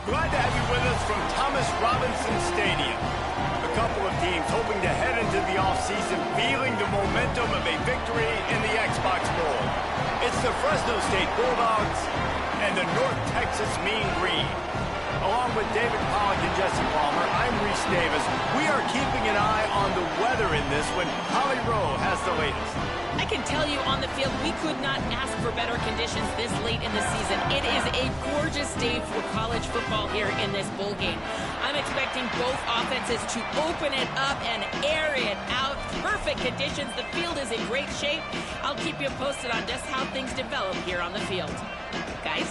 Glad to have you with us from Thomas Robinson Stadium. A couple of teams hoping to head into the offseason feeling the momentum of a victory in the Xbox Bowl. It's the Fresno State Bulldogs and the North Texas Mean Green. Along with David Pollock and Jesse Palmer, I'm Reese Davis. We are keeping an eye on the weather in this one. Holly Rowe has the latest. I can tell you on the field, we could not ask for better conditions this late in the season. It is a gorgeous day for college football here in this bowl game. I'm expecting both offenses to open it up and air it out. Perfect conditions. The field is in great shape. I'll keep you posted on just how things develop here on the field. Guys?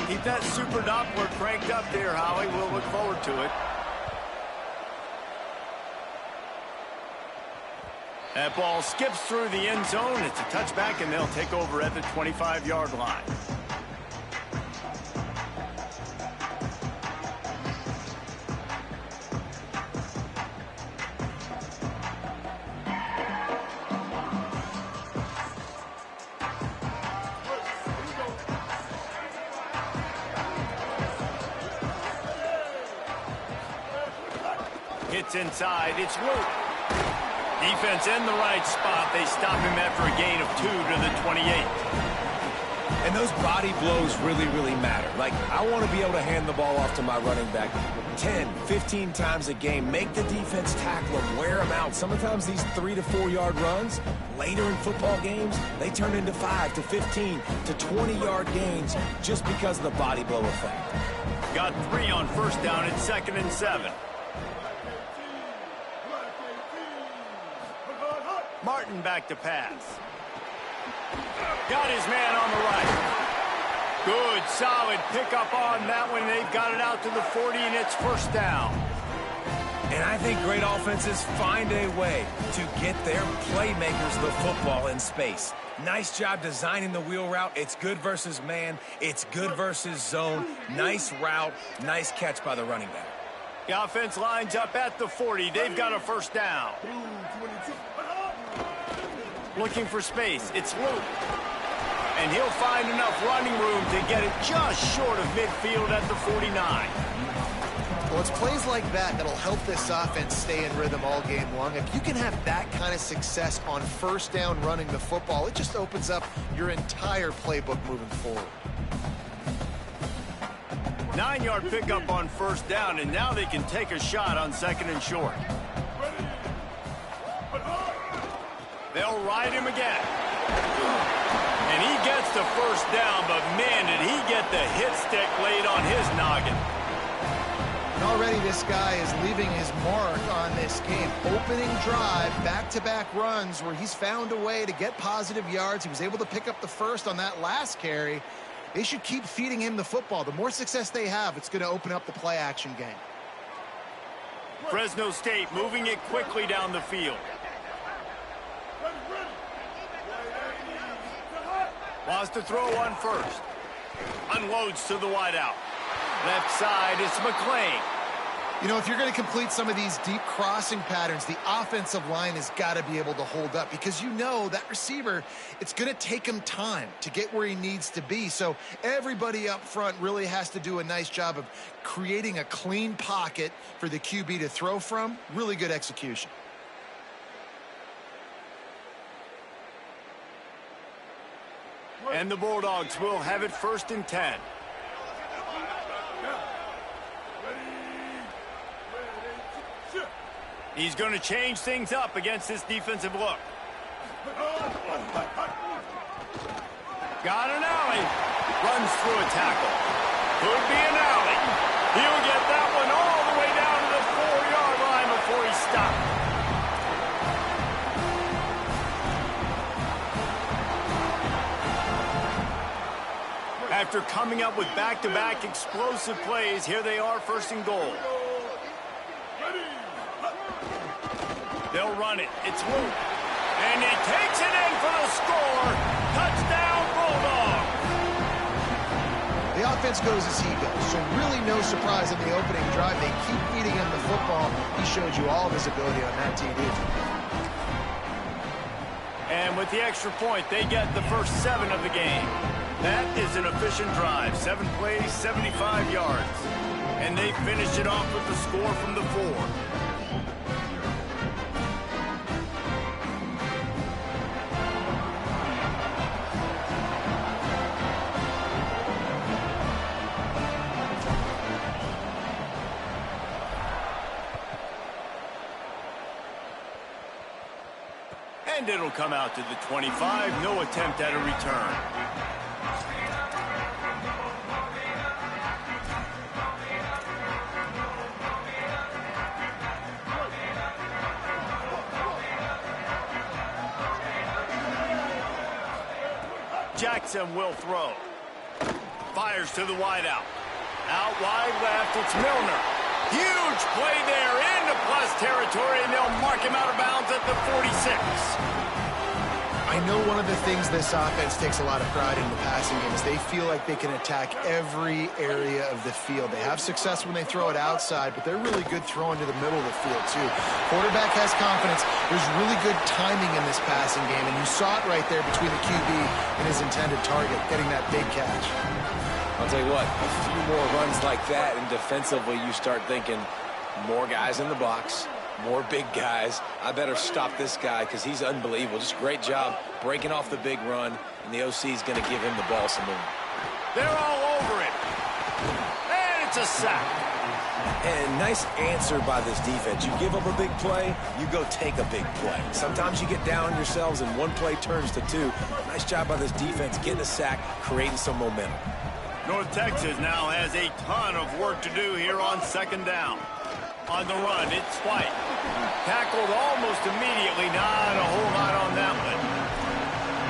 Keep that super Doppler cranked up there, Holly. We'll look forward to it. That ball skips through the end zone. It's a touchback, and they'll take over at the 25-yard line. Hits inside. It's Luke. Defense in the right spot. They stop him after a gain of 2 to the 28. And those body blows really, really matter. Like, I want to be able to hand the ball off to my running back 10, 15 times a game. Make the defense tackle them, wear them out. Sometimes these 3 to 4 yard runs, later in football games, they turn into 5 to 15 to 20 yard gains just because of the body blow effect. Got 3 on first down. It's 2nd and 7. Martin back to pass. Got his man on the right. Good, solid pickup on that one. They've got it out to the 40, and it's first down. And I think great offenses find a way to get their playmakers the football in space. Nice job designing the wheel route. It's good versus man. It's good versus zone. Nice route. Nice catch by the running back. The offense lines up at the 40. They've got a first down. Looking for space. It's Luke. And he'll find enough running room to get it just short of midfield at the 49. Well, it's plays like that that'll help this offense stay in rhythm all game long. If you can have that kind of success on first down running the football, it just opens up your entire playbook moving forward. 9-yard pickup on first down, and now they can take a shot on 2nd and short. They'll ride him again. And he gets the first down, but man, did he get the hit stick laid on his noggin. And already this guy is leaving his mark on this game. Opening drive, back-to-back runs where he's found a way to get positive yards. He was able to pick up the first on that last carry. They should keep feeding him the football. The more success they have, it's going to open up the play-action game. Fresno State moving it quickly down the field. Wants to throw on first. Unloads to the wideout. Left side, it's McClain. You know, if you're going to complete some of these deep crossing patterns, the offensive line has got to be able to hold up because you know that receiver, it's going to take him time to get where he needs to be. So everybody up front really has to do a nice job of creating a clean pocket for the QB to throw from. Really good execution. And the Bulldogs will have it 1st and 10. He's going to change things up against this defensive look. Got an alley. Runs through a tackle. Could be an alley. He'll get that one all the way down to the 4-yard line before he stops. After coming up with back-to-back explosive plays, here they are 1st and goal. They'll run it. It's Luke. And he takes it in for the score. Touchdown, Bulldogs. The offense goes as he goes, so really no surprise in the opening drive. They keep feeding him the football. He showed you all of his ability on that TD. And with the extra point, they get the first 7 of the game. That is an efficient drive. 7 plays, 75 yards. And they finished it off with the score from the 4. And it'll come out to the 25. No attempt at a return. Jackson will throw. Fires to the wideout. Out wide left, it's Milner. Huge play there into plus territory, and they'll mark him out of bounds at the 46. I know one of the things this offense takes a lot of pride in the passing game is they feel like they can attack every area of the field. They have success when they throw it outside, but they're really good throwing to the middle of the field, too. Quarterback has confidence. There's really good timing in this passing game, and you saw it right there between the QB and his intended target, getting that big catch. I'll tell you what, a few more runs like that, and defensively you start thinking more guys in the box, more big guys. I better stop this guy because he's unbelievable. Just great job breaking off the big run, and the OC is going to give him the ball some more. They're all over it. And it's a sack. And nice answer by this defense. You give up a big play, you go take a big play. Sometimes you get down on yourselves and one play turns to 2. Nice job by this defense getting a sack, creating some momentum. North Texas now has a ton of work to do here on second down. On the run, it's White. Tackled almost immediately. Not a whole lot on that one.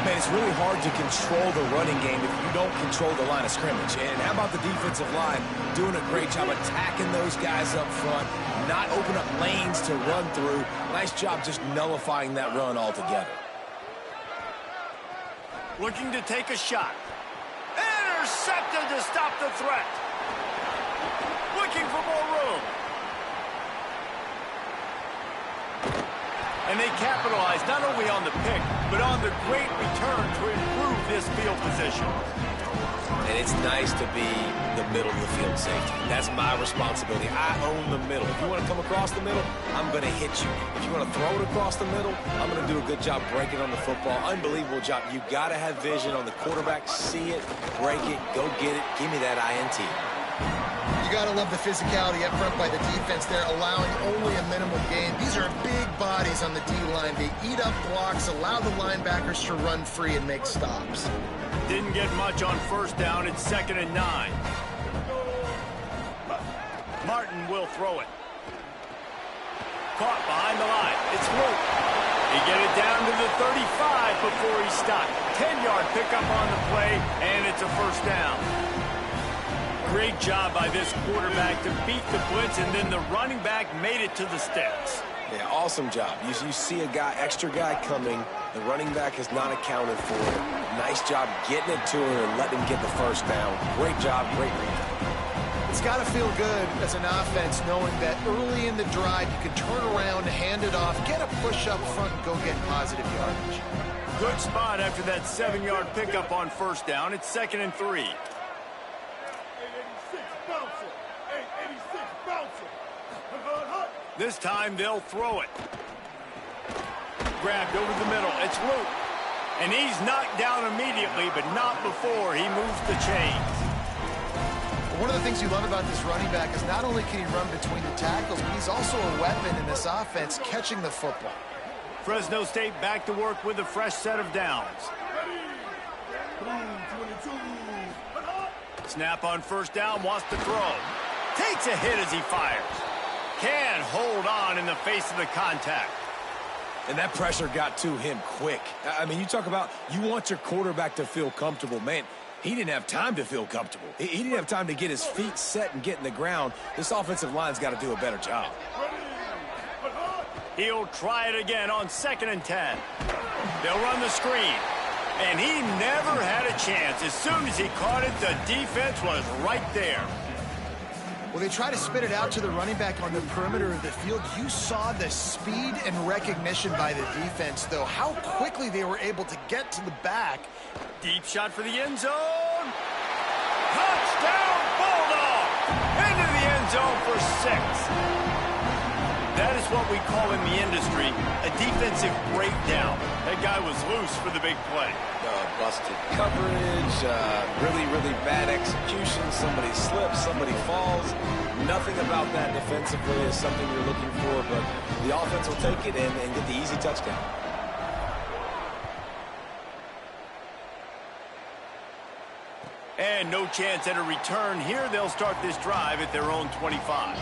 Man, it's really hard to control the running game if you don't control the line of scrimmage. And how about the defensive line doing a great job attacking those guys up front, not open up lanes to run through. Nice job just nullifying that run altogether. Looking to take a shot. Intercepted to stop the threat. Looking for more room. And they capitalize not only on the pick, but on the great return to improve this field position. And it's nice to be the middle of the field safety. That's my responsibility. I own the middle. If you want to come across the middle, I'm going to hit you. If you want to throw it across the middle, I'm going to do a good job breaking on the football. Unbelievable job. You got to have vision on the quarterback. See it, break it, go get it. Give me that INT. You got to love the physicality up front by the defense there, allowing only a minimal gain. These are big bodies on the D-line. They eat up blocks, allow the linebackers to run free and make stops. Didn't get much on first down. It's 2nd and 9. Martin will throw it. Caught behind the line. It's Luke. He get it down to the 35 before he stopped. 10-yard pickup on the play, and it's a first down. Great job by this quarterback to beat the blitz, and then the running back made it to the sticks. Yeah, awesome job. You see a extra guy coming. The running back has not accounted for it. Nice job getting it to him and letting him get the first down. Great job, great read. It's got to feel good as an offense knowing that early in the drive you can turn around, hand it off, get a push up front, and go get positive yardage. Good spot after that 7-yard pickup on first down. It's 2nd and 3. This time they'll throw it. Grabbed over the middle. It's Luke. And he's knocked down immediately, but not before he moves the chains. One of the things you love about this running back is not only can he run between the tackles, but he's also a weapon in this offense catching the football. Fresno State back to work with a fresh set of downs. Snap on first down, wants to throw. Takes a hit as he fires. Can't hold on in the face of the contact. And that pressure got to him quick. I mean, you talk about you want your quarterback to feel comfortable. Man, he didn't have time to feel comfortable. He didn't have time to get his feet set and get in the ground. This offensive line's got to do a better job. He'll try it again on 2nd and 10. They'll run the screen. And he never had a chance. As soon as he caught it, the defense was right there. Well, they try to spit it out to the running back on the perimeter of the field. You saw the speed and recognition by the defense, though. How quickly they were able to get to the back. Deep shot for the end zone. Touchdown, Bulldog! Into the end end zone for 6. That is what we call in the industry a defensive breakdown. That guy was loose for the big play. Busted coverage, really, really bad execution. Somebody slips, somebody falls. Nothing about that defensively is something you're looking for, but the offense will take it in and get the easy touchdown. And no chance at a return here. They'll start this drive at their own 25.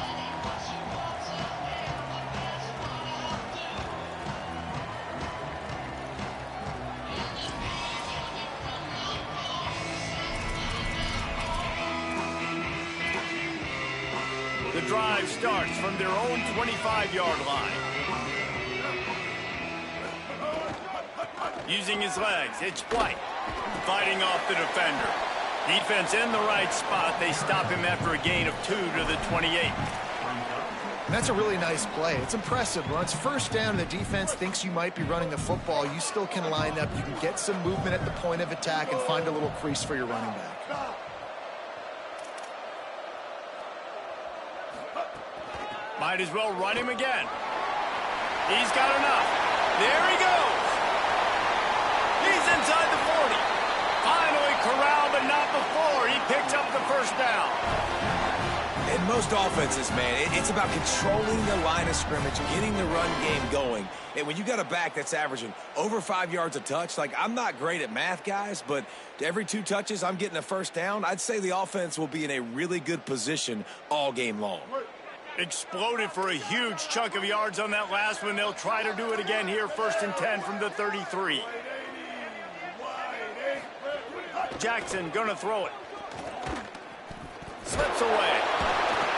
The drive starts from their own 25-yard line. Using his legs, it's White fighting off the defender. Defense in the right spot. They stop him after a gain of 2 to the 28. And that's a really nice play. It's impressive. When it's first down and the defense thinks you might be running the football, you still can line up. You can get some movement at the point of attack and find a little crease for your running back. Might as well run him again. He's got enough. There he goes. He's inside the 40. Finally corralled, but not before. He picks up the first down. In most offenses, man, it's about controlling the line of scrimmage, getting the run game going. And when you got a back that's averaging over 5 yards a touch, like, I'm not great at math, guys, but every 2 touches I'm getting a first down, I'd say the offense will be in a really good position all game long. Exploded for a huge chunk of yards on that last one. They'll try to do it again here, 1st and 10 from the 33. Jackson gonna throw it. Slips away.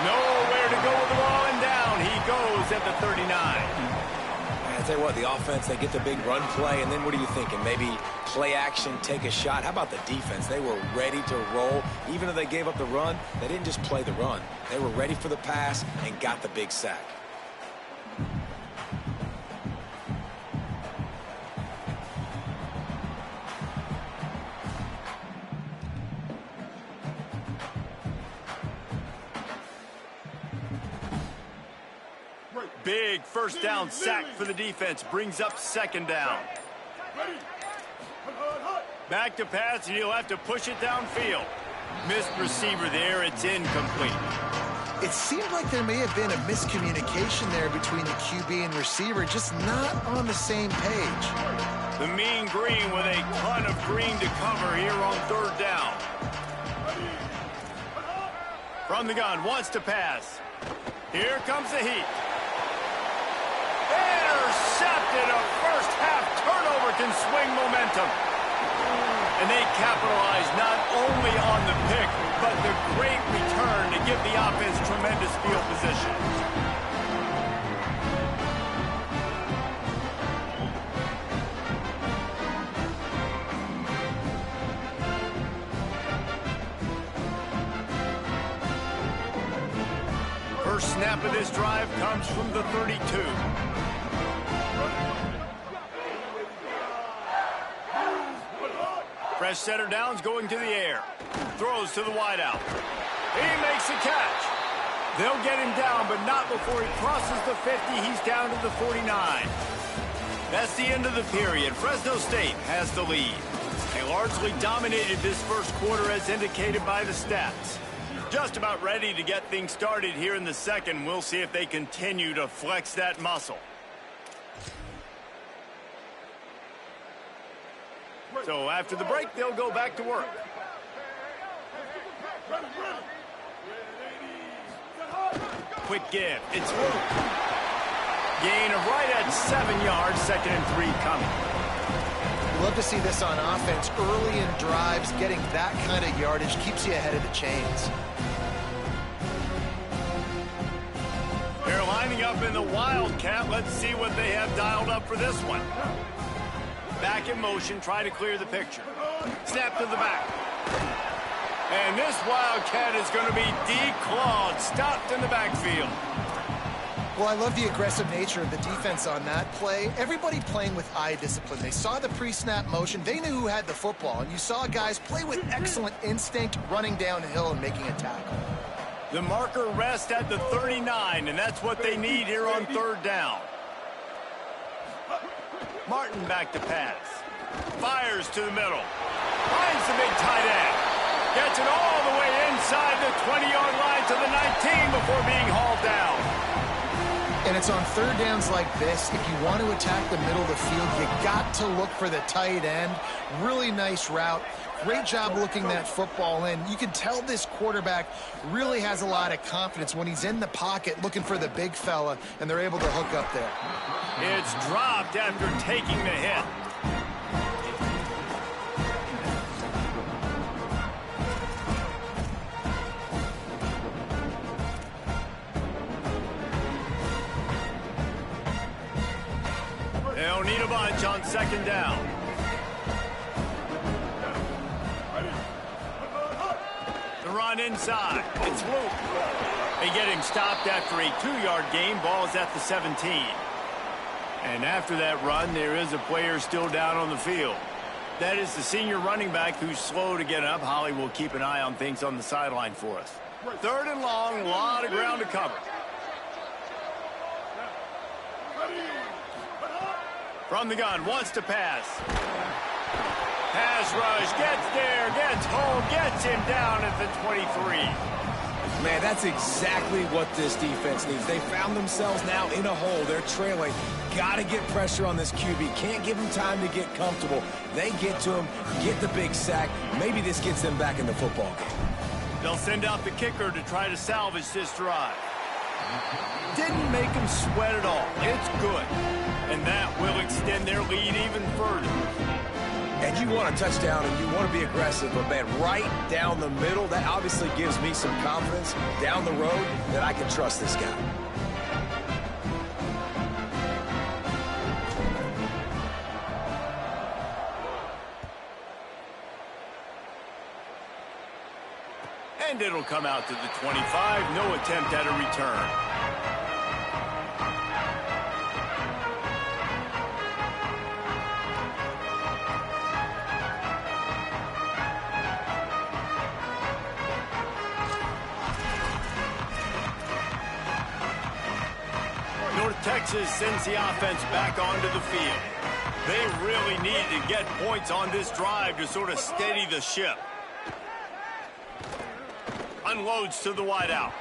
Nowhere to go with the ball, and down he goes at the 39. I tell you what, the offense, they get the big run play, and then what are you thinking? Maybe play action, take a shot. How about the defense? They were ready to roll. Even though they gave up the run, they didn't just play the run. They were ready for the pass and got the big sack. Big first down sack for the defense. Brings up 2nd down. Back to pass, and he'll have to push it downfield. Missed receiver there. It's incomplete. It seemed like there may have been a miscommunication there between the QB and receiver, just not on the same page. The mean green with a ton of green to cover here on 3rd down. From the gun, wants to pass. Here comes the heat. Intercepted. A first half turnover can swing momentum. And they capitalize not only on the pick, but the great return to give the offense tremendous field position. First snap of this drive comes from the 32. Fresh center downs going to the air. Throws to the wideout. He makes the catch. They'll get him down, but not before he crosses the 50. He's down to the 49. That's the end of the period. Fresno State has the lead. They largely dominated this first quarter as indicated by the stats. Just about ready to get things started here in the second. We'll see if they continue to flex that muscle. So after the break, they'll go back to work. Quick give. It's Luke. Gain of right at 7 yards. 2nd and 3 coming. You love to see this on offense. Early in drives, getting that kind of yardage keeps you ahead of the chains. They're lining up in the Wildcat. Let's see what they have dialed up for this one. Back in motion, try to clear the picture. Snap to the back. And this Wildcat is going to be declawed, stopped in the backfield. Well, I love the aggressive nature of the defense on that play. Everybody playing with eye discipline. They saw the pre-snap motion. They knew who had the football. And you saw guys play with excellent instinct, running downhill and making a tackle. The marker rests at the 39, and that's what they need here on third down. Martin back to pass. Fires to the middle. Finds the big tight end. Gets it all the way inside the 20-yard line to the 19 before being hauled down. And it's on third downs like this, if you want to attack the middle of the field, you got to look for the tight end. Really nice route. Great job looking that football in. You can tell this quarterback really has a lot of confidence when he's in the pocket looking for the big fella, and they're able to hook up there. It's dropped after taking the hit. They don't need a bunch on second down. The run inside. It's Luke. They get him stopped after a 2-yard gain. Ball's at the 17. And after that run, there is a player still down on the field. That is the senior running back who's slow to get up. Holly will keep an eye on things on the sideline for us. Third and long, a lot of ground to cover. From the gun, wants to pass. Pass rush, gets there, gets home, gets him down at the 23. Man, that's exactly what this defense needs. They found themselves now in a hole. They're trailing. Got to get pressure on this QB. Can't give him time to get comfortable. They get to him, get the big sack. Maybe this gets them back in the football game. They'll send out the kicker to try to salvage this drive. Didn't make them sweat at all. It's good. And that will extend their lead even further. And you want a touchdown and you want to be aggressive, but man, right down the middle, that obviously gives me some confidence down the road that I can trust this guy. And it'll come out to the 25. No attempt at a return. Texas sends the offense back onto the field. They really need to get points on this drive to sort of steady the ship. Unloads to the wideout.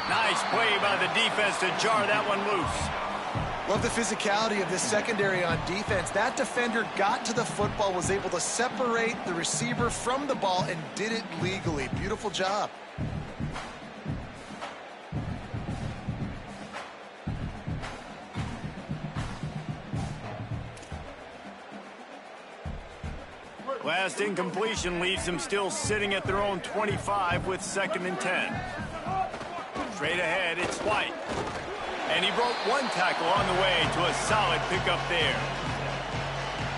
Nice play by the defense to jar that one loose. Love the physicality of this secondary on defense. That defender got to the football, was able to separate the receiver from the ball, and did it legally. Beautiful job. Last incompletion leaves them still sitting at their own 25 with 2nd and 10. Straight ahead, it's White. And he broke one tackle on the way to a solid pickup there.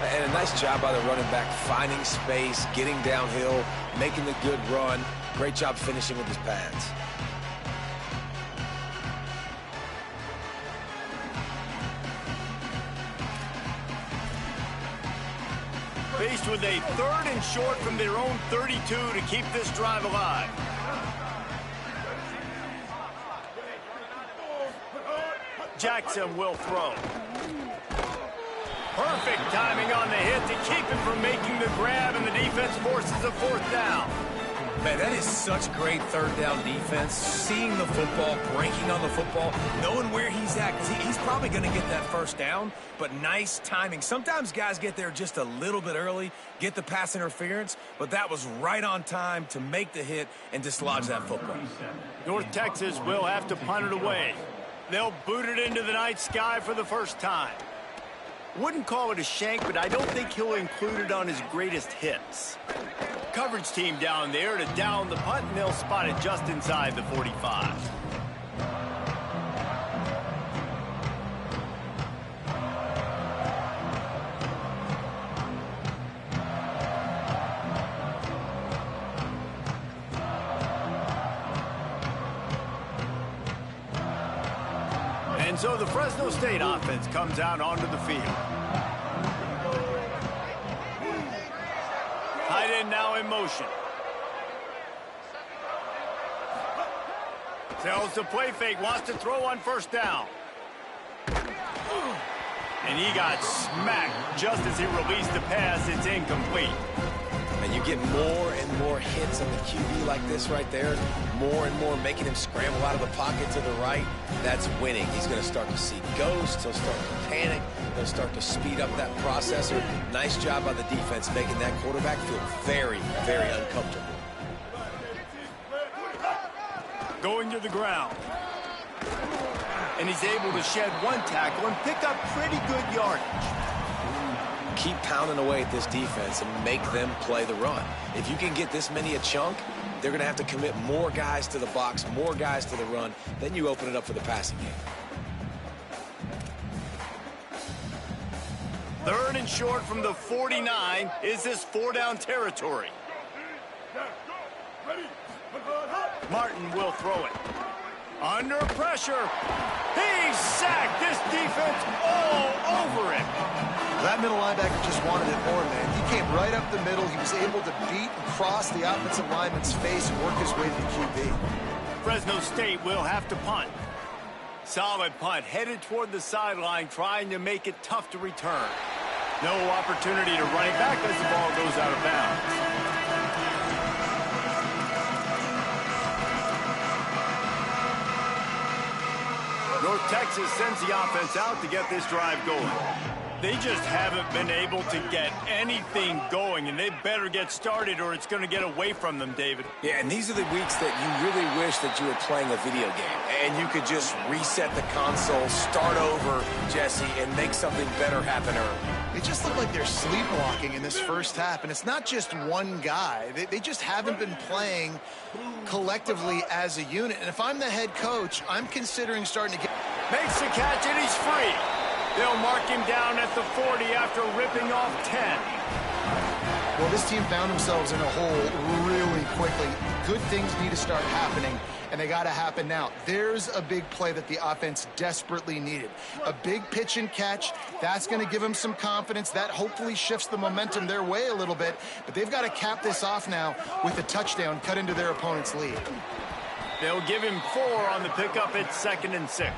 And a nice job by the running back, finding space, getting downhill, making the good run. Great job finishing with his pads. Faced with a 3rd and short from their own 32 to keep this drive alive. Jackson will throw. Perfect timing on the hit to keep him from making the grab, and the defense forces a 4th down. Man, that is such great 3rd down defense. Seeing the football, breaking on the football, knowing where he's at, because he's probably going to get that 1st down, but nice timing. Sometimes guys get there just a little bit early, get the pass interference, but that was right on time to make the hit and dislodge that football. North Texas will have to punt it away. They'll boot it into the night sky for the first time. Wouldn't call it a shank, but I don't think he'll include it on his greatest hits. Coverage team down there to down the punt, and they'll spot it just inside the 45. And so the Fresno State offense comes out onto the field. Tight end now in motion. Tells the play fake, wants to throw on first down. And he got smacked just as he released the pass. It's incomplete. And you get more and more hits on the QB like this right there. More and more making him scramble out of the pocket to the right. That's winning. He's going to start to see ghosts. He'll start to panic. He'll start to speed up that processor. Nice job by the defense making that quarterback feel very, very uncomfortable. Going to the ground. And he's able to shed one tackle and pick up pretty good yardage. Keep pounding away at this defense and make them play the run. If you can get this many a chunk, they're going to have to commit more guys to the box, more guys to the run. Then you open it up for the passing game. 3rd and short from the 49. Is this 4-down territory? Martin will throw it. Under pressure. He's sacked. This defense all over him. That middle linebacker just wanted it more, man. He came right up the middle. He was able to beat and cross the offensive lineman's face and work his way to the QB. Fresno State will have to punt. Solid punt, headed toward the sideline, trying to make it tough to return. No opportunity to run it back as the ball goes out of bounds. North Texas sends the offense out to get this drive going. They just haven't been able to get anything going, and they better get started or it's going to get away from them, David. Yeah, and these are the weeks that you really wish that you were playing a video game and you could just reset the console, start over, Jesse, and make something better happen early. They just look like they're sleepwalking in this first half, and it's not just one guy. They just haven't been playing collectively as a unit. And if I'm the head coach, I'm considering starting to get... Makes the catch, and he's free. They'll mark him down at the 40 after ripping off 10. Well, this team found themselves in a hole really quickly. Good things need to start happening, and they got to happen now. There's a big play that the offense desperately needed. A big pitch and catch. That's going to give them some confidence. That hopefully shifts the momentum their way a little bit, but they've got to cap this off now with a touchdown cut into their opponent's lead. They'll give him 4 on the pickup at 2nd and 6.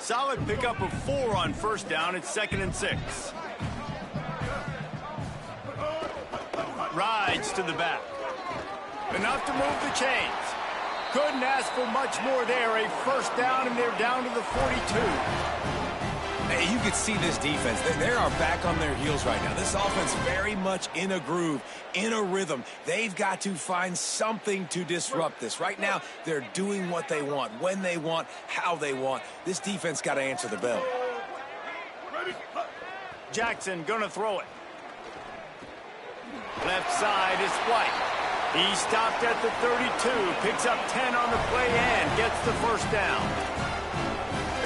Solid pickup of 4 on first down at 2nd and 6. Rides to the back. Enough to move the chains. Couldn't ask for much more there. A first down, and they're down to the 42. Hey, you could see this defense. They are back on their heels right now. This offense very much in a groove, in a rhythm. They've got to find something to disrupt this. Right now, they're doing what they want, when they want, how they want. This defense got to answer the bell. Jackson gonna throw it. Left side is White. He stopped at the 32, picks up 10 on the play and gets the first down.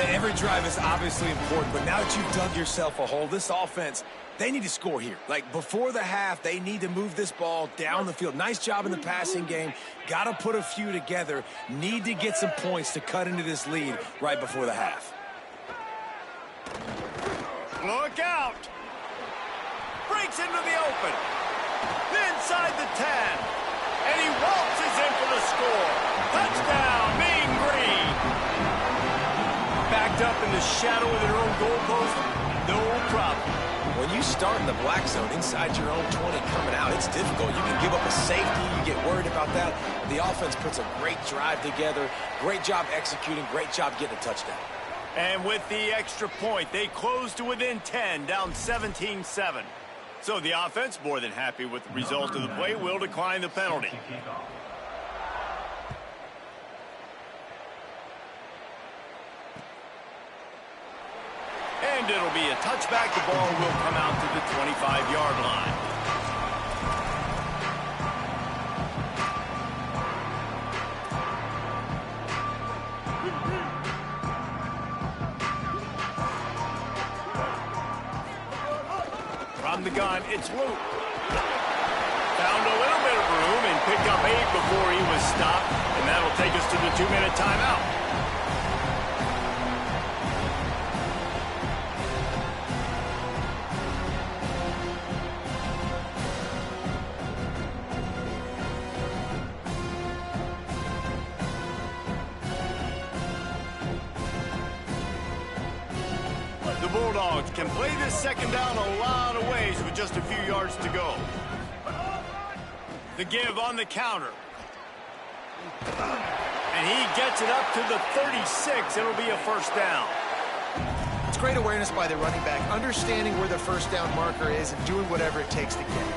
Every drive is obviously important, but now that you've dug yourself a hole, this offense, they need to score here. Like, before the half, they need to move this ball down the field. Nice job in the passing game. Got to put a few together. Need to get some points to cut into this lead right before the half. Look out! Breaks into the open. Inside the 10. And he waltzes in for the score. Touchdown, Mean Green. Backed up in the shadow of their own goalpost, no problem. When you start in the black zone inside your own 20 coming out, it's difficult. You can give up a safety. You get worried about that. The offense puts a great drive together. Great job executing. Great job getting a touchdown. And with the extra point, they close to within 10, down 17-7. So the offense, more than happy with the result of the play, will decline the penalty. And it'll be a touchback. The ball will come out to the 25-yard line. From the gun, it's Luke. Found a little bit of room and picked up 8 before he was stopped. And that'll take us to the 2-minute timeout. Bulldogs can play this second down a lot of ways with just a few yards to go. The give on the counter. And he gets it up to the 36. It'll be a first down. It's great awareness by the running back, understanding where the first down marker is and doing whatever it takes to get it.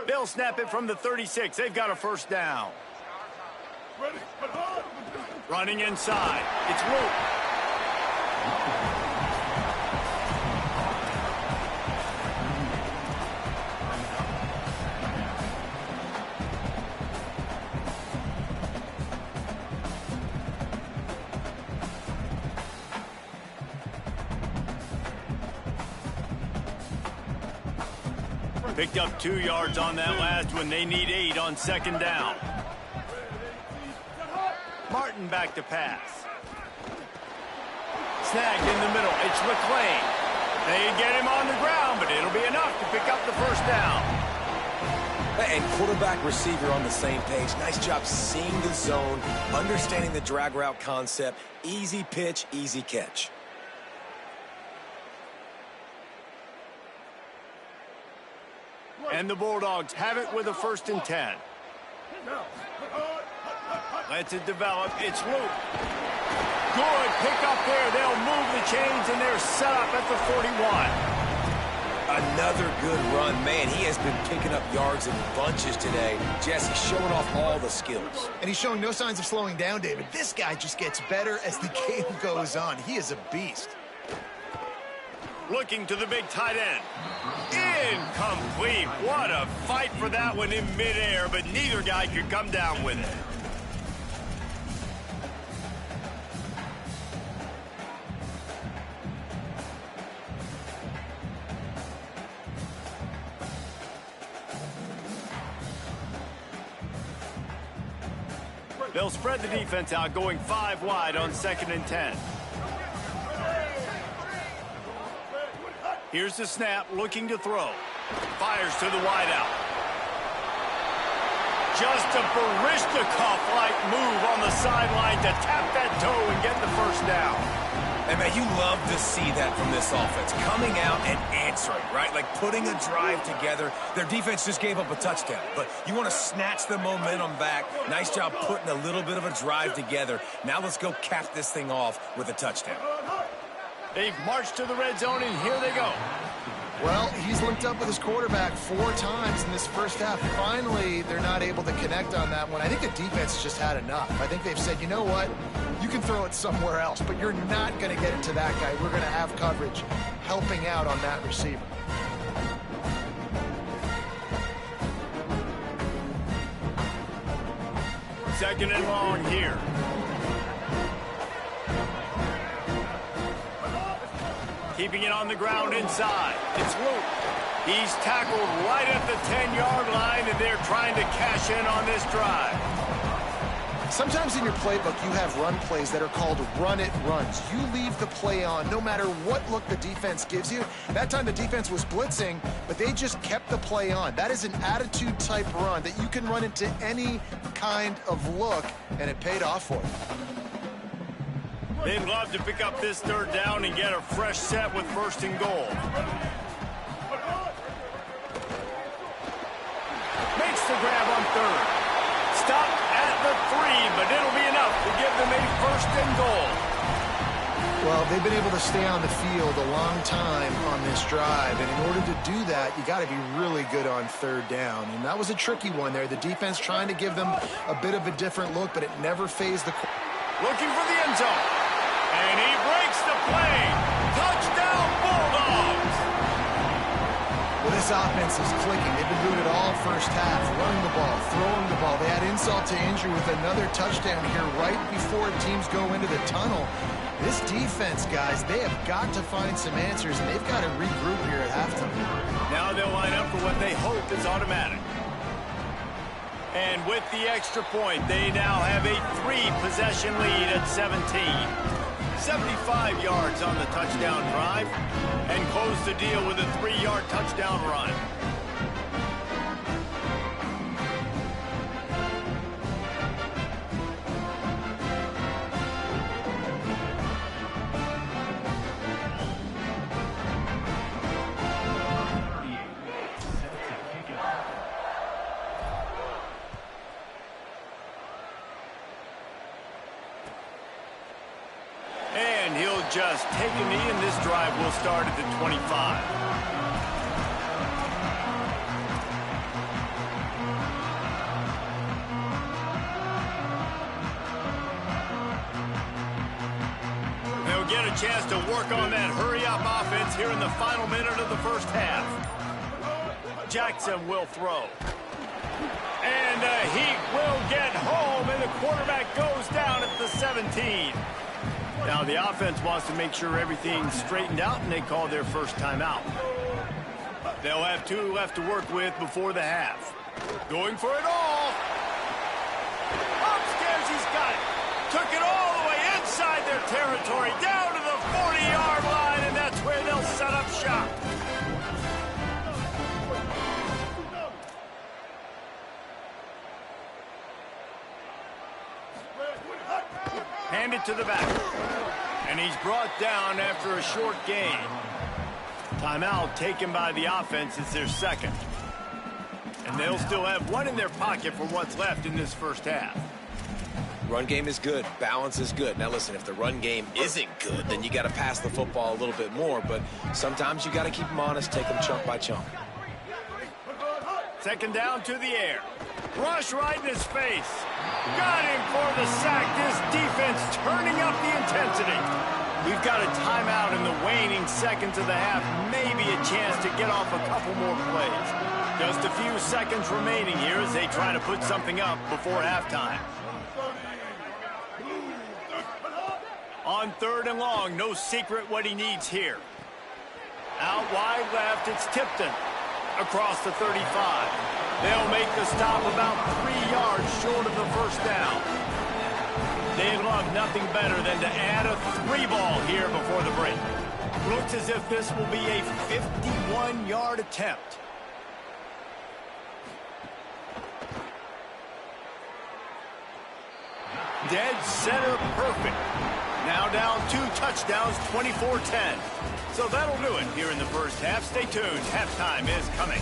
They'll snap it from the 36. They've got a first down. Running inside. It's Luke. Picked up 2 yards on that last one. They need 8 on second down. Martin back to pass. Snagged in the middle. It's McClain. They get him on the ground, but it'll be enough to pick up the first down. And quarterback receiver on the same page. Nice job seeing the zone, understanding the drag route concept. Easy pitch, easy catch. And the Bulldogs have it with a 1st and 10. Lets it develop. It's Luke. Good pick up there. They'll move the chains, and they're set up at the 41. Another good run. Man, he has been picking up yards in bunches today. Jesse showing off all the skills. And he's showing no signs of slowing down, David. This guy just gets better as the game goes on. He is a beast. Looking to the big tight end. Incomplete. What a fight for that one in midair, but neither guy could come down with it. They'll spread the defense out, going 5 wide on 2nd and 10. Here's the snap, looking to throw. Fires to the wideout. Just a Barishnikov-like move on the sideline to tap that toe and get the first down. And man, you love to see that from this offense. Coming out and answering, right? Like putting a drive together. Their defense just gave up a touchdown, but you want to snatch the momentum back. Nice job putting a little bit of a drive together. Now let's go cap this thing off with a touchdown. They've marched to the red zone, and here they go. Well, he's linked up with his quarterback 4 times in this first half. Finally, they're not able to connect on that one. I think the defense just had enough. I think they've said, you know what? You can throw it somewhere else, but you're not going to get it to that guy. We're going to have coverage helping out on that receiver. Second and long here. Keeping it on the ground inside. It's Luke. He's tackled right at the 10-yard line, and they're trying to cash in on this drive. Sometimes in your playbook, you have run plays that are called run-it runs. You leave the play on no matter what look the defense gives you. That time the defense was blitzing, but they just kept the play on. That is an attitude-type run that you can run into any kind of look, and it paid off for you. They'd love to pick up this 3rd down and get a fresh set with 1st and goal. Makes the grab on 3rd. Stop at the 3, but it'll be enough to give them a 1st and goal. Well, they've been able to stay on the field a long time on this drive, and in order to do that, you got to be really good on 3rd down. And that was a tricky one there. The defense trying to give them a bit of a different look, but it never phased the... Looking for the end zone. And he breaks the play. Touchdown, Bulldogs! Well, this offense is clicking. They've been doing it all first half, running the ball, throwing the ball. They had insult to injury with another touchdown here right before teams go into the tunnel. This defense, guys, they have got to find some answers, and they've got to regroup here at halftime. Now they'll line up for what they hope is automatic. And with the extra point, they now have a 3-possession lead at 17. 75 yards on the touchdown drive, and closed the deal with a 3-yard touchdown run. And he'll just take a knee, and this drive will start at the 25. They'll get a chance to work on that hurry-up offense here in the final minute of the first half. Jackson will throw. And he will get home, and the quarterback goes down at the 17. Now the offense wants to make sure everything's straightened out, and they call their first timeout. They'll have 2 left to work with before the half. Going for it all. Upstairs, he's got it. Took it all the way inside their territory, down to the 40-yard line, and that's where they'll set up shop. Hand it to the back. And he's brought down after a short gain. Timeout taken by the offense. It's their second. And they'll still have 1 in their pocket for what's left in this first half. Run game is good. Balance is good. Now, listen, if the run game isn't good, then you got to pass the football a little bit more. But sometimes you got to keep them honest, take them chunk by chunk. Second down to the air. Rush right in his face. Got him for the sack. This defense turning up the intensity. We've got a timeout in the waning seconds of the half. Maybe a chance to get off a couple more plays. Just a few seconds remaining here as they try to put something up before halftime. On 3rd and long, no secret what he needs here. Out wide left, it's Tipton. Across the 35. They'll make the stop about 3 yards short of the first down. They love nothing better than to add a 3 ball here before the break. Looks as if this will be a 51-yard attempt. Dead center perfect. Now down 2 touchdowns, 24-10. So that'll do it here in the first half. Stay tuned. Halftime is coming.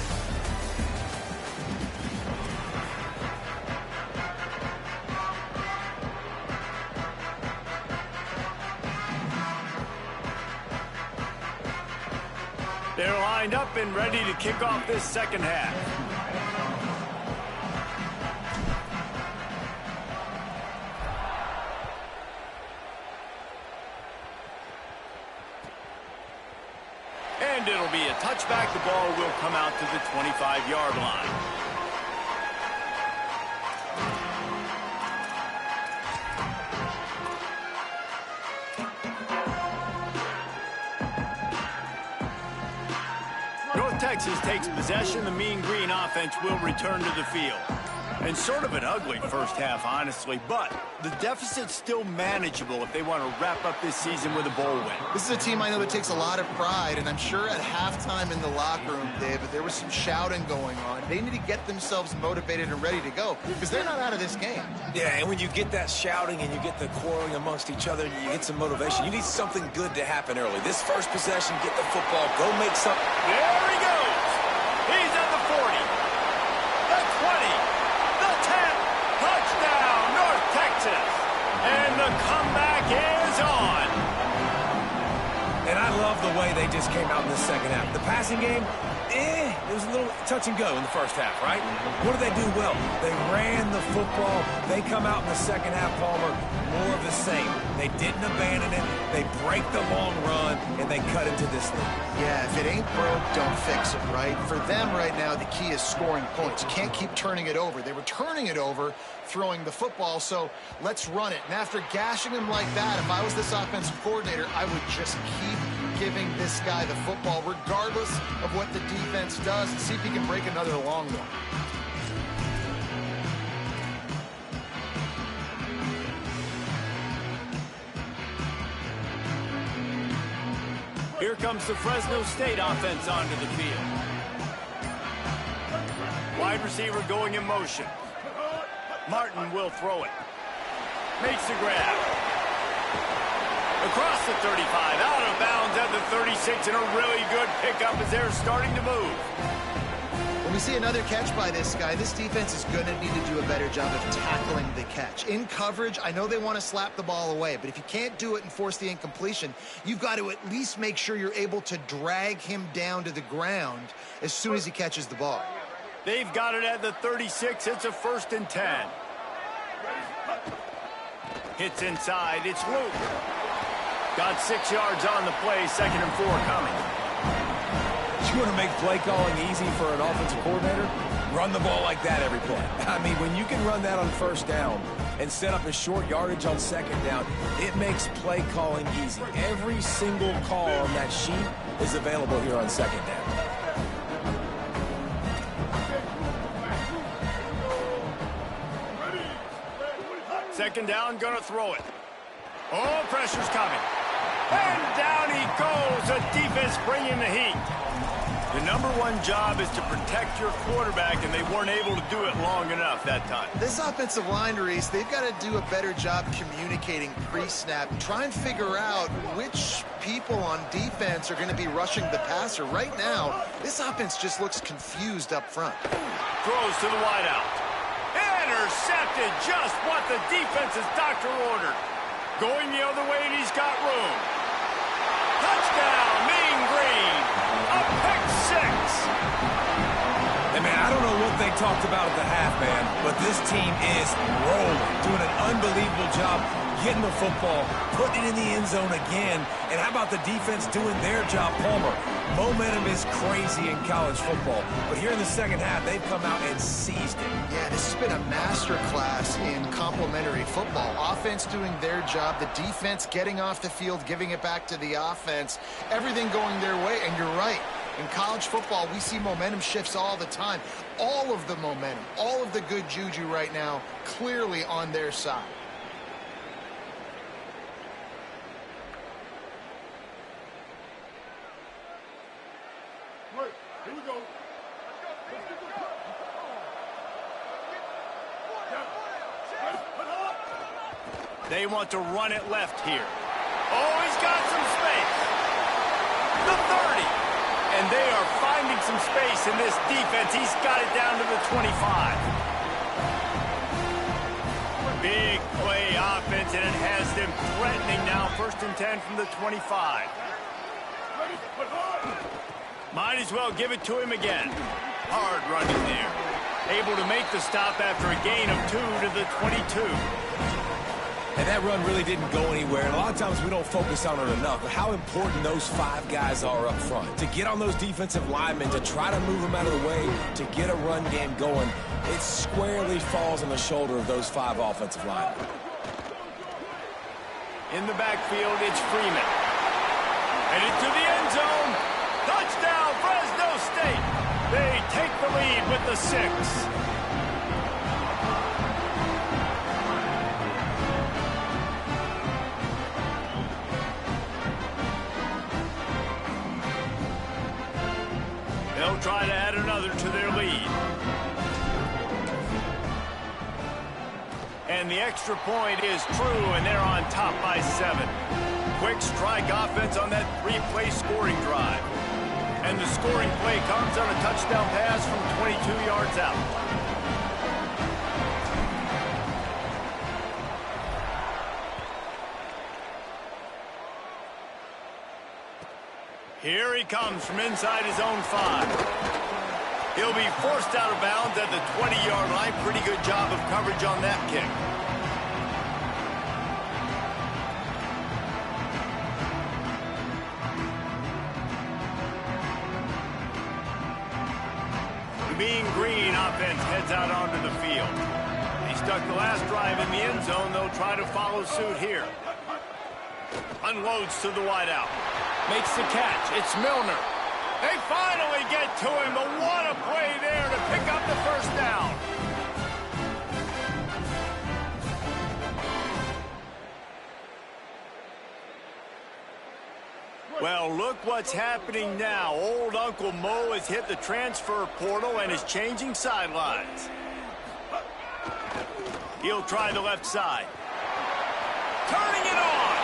They're lined up and ready to kick off this second half. And it'll be a touchback. The ball will come out to the 25-yard line. North Texas takes possession. The Mean Green offense will return to the field. And sort of an ugly first half, honestly, but the deficit's still manageable if they want to wrap up this season with a bowl win. This is a team I know that takes a lot of pride, and I'm sure at halftime in the locker room, David, there was some shouting going on. They need to get themselves motivated and ready to go because they're not out of this game. Yeah, and when you get that shouting and you get the quarreling amongst each other, you get some motivation. You need something good to happen early. This first possession, get the football, go make something. There he goes. He's at the 40, the 20. Touchdown, North Texas. And the comeback is on. And I love the way they just came out in the second half. The passing game, it was a little touch and go in the first half, right? What did they do well? They ran the football. They come out in the second half, Palmer, more of the same. They didn't abandon it. They break the long run, and they cut into this thing. Yeah, if it ain't broke, don't fix it, right? For them right now, the key is scoring points. You can't keep turning it over. They were turning it over, throwing the football, so let's run it. And after gashing him like that, if I was this offensive coordinator, I would just keep giving this guy the football, regardless of what the defense does, and see if he can break another long one. Here comes the Fresno State offense onto the field. Wide receiver going in motion. Martin will throw it. Makes the grab. Across the 35, out of bounds at the 36, and a really good pickup as they're starting to move. When we see another catch by this guy, this defense is going to need to do a better job of tackling the catch. In coverage, I know they want to slap the ball away, but if you can't do it and force the incompletion, you've got to at least make sure you're able to drag him down to the ground as soon as he catches the ball. They've got it at the 36. It's a 1st and 10. Hits inside. It's Luke. Got 6 yards on the play. 2nd and 4 coming. You want to make play calling easy for an offensive coordinator? Run the ball like that every play. I mean, when you can run that on 1st down and set up a short yardage on 2nd down, it makes play calling easy. Every single call on that sheet is available here on 2nd down. Second down, gonna throw it. Oh, pressure's coming. And down he goes. The defense bringing the heat. The #1 job is to protect your quarterback, and they weren't able to do it long enough that time. This offensive line, Reese, they've got to do a better job communicating pre-snap and try and figure out which people on defense are going to be rushing the passer. Right now, this offense just looks confused up front. Throws to the wideout. Intercepted, just what the defense's doctor ordered. Going the other way, and he's got room. Touchdown, Mean Green. A pick 6. Hey, man, I don't know what they talked about at the half, man, but this team is rolling, doing an unbelievable job getting the football, putting it in the end zone again. And how about the defense doing their job, Palmer? Momentum is crazy in college football, but here in the second half, they've come out and seized it. Yeah, this has been a masterclass in complementary football. Offense doing their job, the defense getting off the field, giving it back to the offense, everything going their way. And you're right. In college football, we see momentum shifts all the time. All of the momentum, all of the good juju right now, clearly on their side. Here we go. They want to run it left here. Oh, he's got some space. The 30. And they are finding some space in this defense. He's got it down to the 25. Big play offense, and it has them threatening now. 1st and 10 from the 25. Might as well give it to him again. Hard running there. Able to make the stop after a gain of 2 to the 22. And that run really didn't go anywhere. And a lot of times we don't focus on it enough. But how important those 5 guys are up front. To get on those defensive linemen, to try to move them out of the way, to get a run game going, it squarely falls on the shoulder of those 5 offensive linemen. In the backfield, it's Freeman. Headed to the end zone. Touchdown, Fresno State. They take the lead with the 6. They'll try to add another to their lead. And the extra point is true, and they're on top by 7. Quick strike offense on that 3-play scoring drive. And the scoring play comes on a touchdown pass from 22 yards out. Here he comes from inside his own 5. He'll be forced out of bounds at the 20-yard line. Pretty good job of coverage on that kick. The Mean Green offense heads out onto the field. He stuck the last drive in the end zone. They'll try to follow suit here. Unloads to the wideout. Makes the catch. It's Milner. They finally get to him, but what a play there to pick up the 1st down. Well, look what's happening now. Old Uncle Mo has hit the transfer portal and is changing sidelines. He'll try the left side. Turning it on.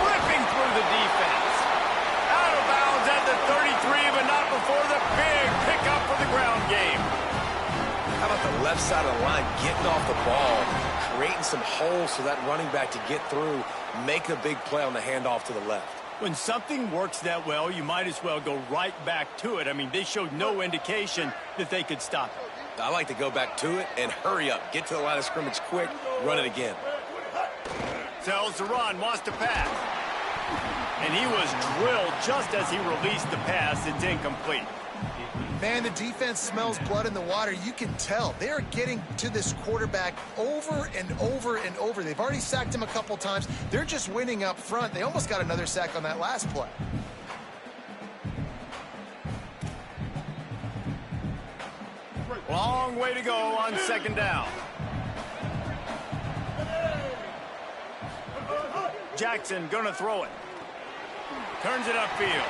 Ripping through the defense. Out of bounds at the 33, but not before the big pickup for the ground game. How about the left side of the line getting off the ball, creating some holes for that running back to get through, make a big play on the handoff to the left. When something works that well, you might as well go right back to it. I mean, they showed no indication that they could stop it. I like to go back to it and hurry up. Get to the line of scrimmage quick, run it again. Tells the run, wants to pass. And he was drilled just as he released the pass. It's incomplete. Man, the defense smells blood in the water. You can tell. They're getting to this quarterback over and over and over. They've already sacked him a couple times. They're just winning up front. They almost got another sack on that last play. Long way to go on second down. Jackson gonna throw it. Turns it upfield.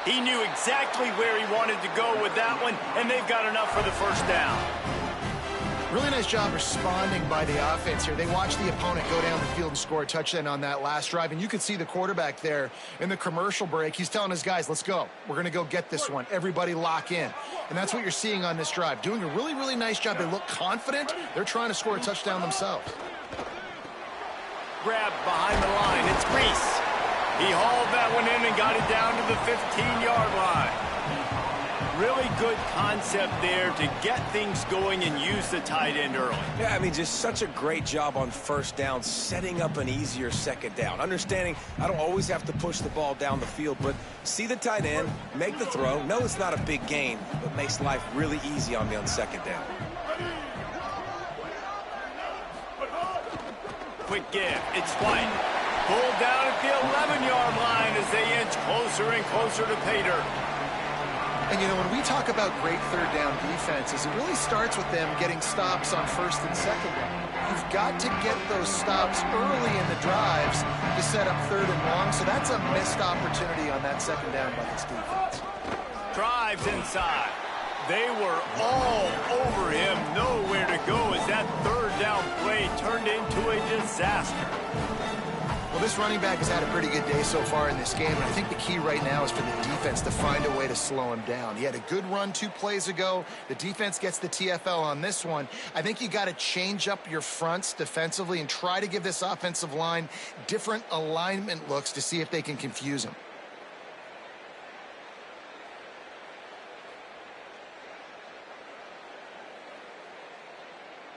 He knew exactly where he wanted to go with that one, and they've got enough for the first down. Really nice job responding by the offense here. They watched the opponent go down the field and score a touchdown on that last drive, and you could see the quarterback there in the commercial break. He's telling his guys, let's go. We're going to go get this one. Everybody lock in. And that's what you're seeing on this drive. Doing a really, really nice job. They look confident. They're trying to score a touchdown themselves. Grab behind the line. It's Reese. He hauled that one in and got it down to the 15-yard line. Really good concept there to get things going and use the tight end early. Yeah, I mean, just such a great job on first down, setting up an easier second down. Understanding I don't always have to push the ball down the field, but see the tight end, make the throw. No, it's not a big gain, but makes life really easy on me on second down. Quick give. It's White. Pulled down at the 11-yard line as they inch closer and closer to pay dirt. And, you know, when we talk about great third down defenses, it really starts with them getting stops on first and second down. You've got to get those stops early in the drives to set up third and long, so that's a missed opportunity on that second down by this defense. Drives inside. They were all over him. Nowhere to go as that third down play turned into a disaster. Well, this running back has had a pretty good day so far in this game, and I think the key right now is for the defense to find a way to slow him down. He had a good run 2 plays ago. The defense gets the TFL on this one. I think you got to change up your fronts defensively and try to give this offensive line different alignment looks to see if they can confuse him.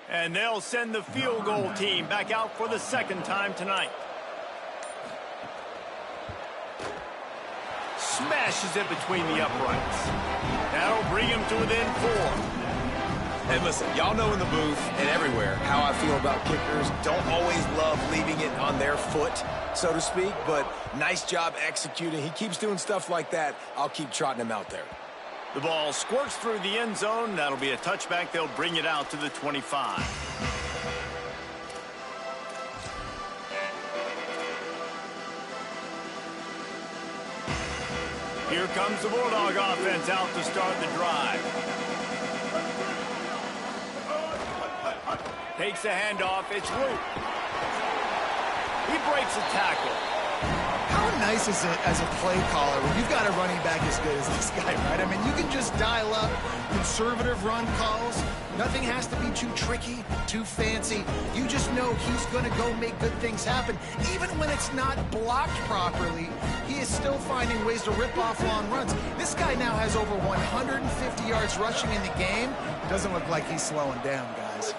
And they'll send the field goal team back out for the second time tonight. Smashes it between the uprights. That'll bring him to within 4. And listen, y'all know in the booth and everywhere how I feel about kickers. Don't always love leaving it on their foot, so to speak, but nice job executing. He keeps doing stuff like that. I'll keep trotting him out there. The ball squirts through the end zone. That'll be a touchback. They'll bring it out to the 25. Here comes the Bulldog offense out to start the drive. Takes a handoff. It's Root. He breaks a tackle. How nice is it as a play caller when you've got a running back as good as this guy, right? I mean, you can just dial up conservative run calls. Nothing has to be too tricky, too fancy. You just know he's going to go make good things happen. Even when it's not blocked properly, he is still finding ways to rip off long runs. This guy now has over 150 yards rushing in the game. Doesn't look like he's slowing down, guys.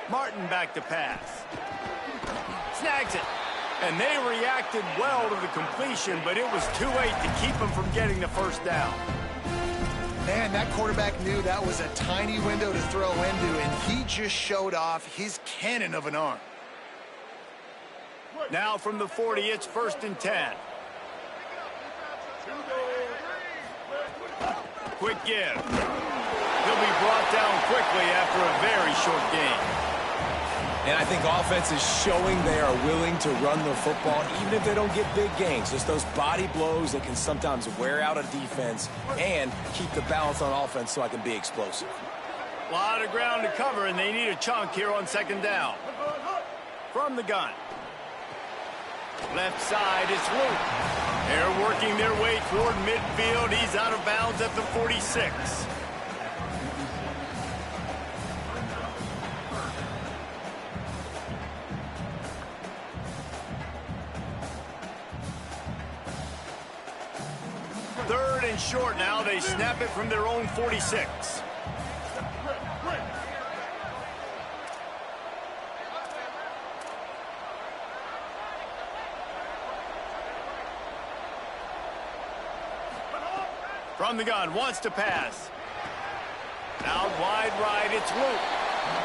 Martin back to pass. Snags it. And they reacted well to the completion, but it was too late to keep him from getting the first down. Man, that quarterback knew that was a tiny window to throw into, and he just showed off his cannon of an arm. Now from the 40, it's 1st and 10. Quick give. He'll be brought down quickly after a very short game. And I think offense is showing they are willing to run the football, even if they don't get big gains. Just those body blows that can sometimes wear out a defense and keep the balance on offense so I can be explosive. A lot of ground to cover, and they need a chunk here on second down. From the gun. Left side is Luke. They're working their way toward midfield. He's out of bounds at the 46. Third and short now. They snap it from their own 46. From the gun, wants to pass. Out wide right, it's Luke.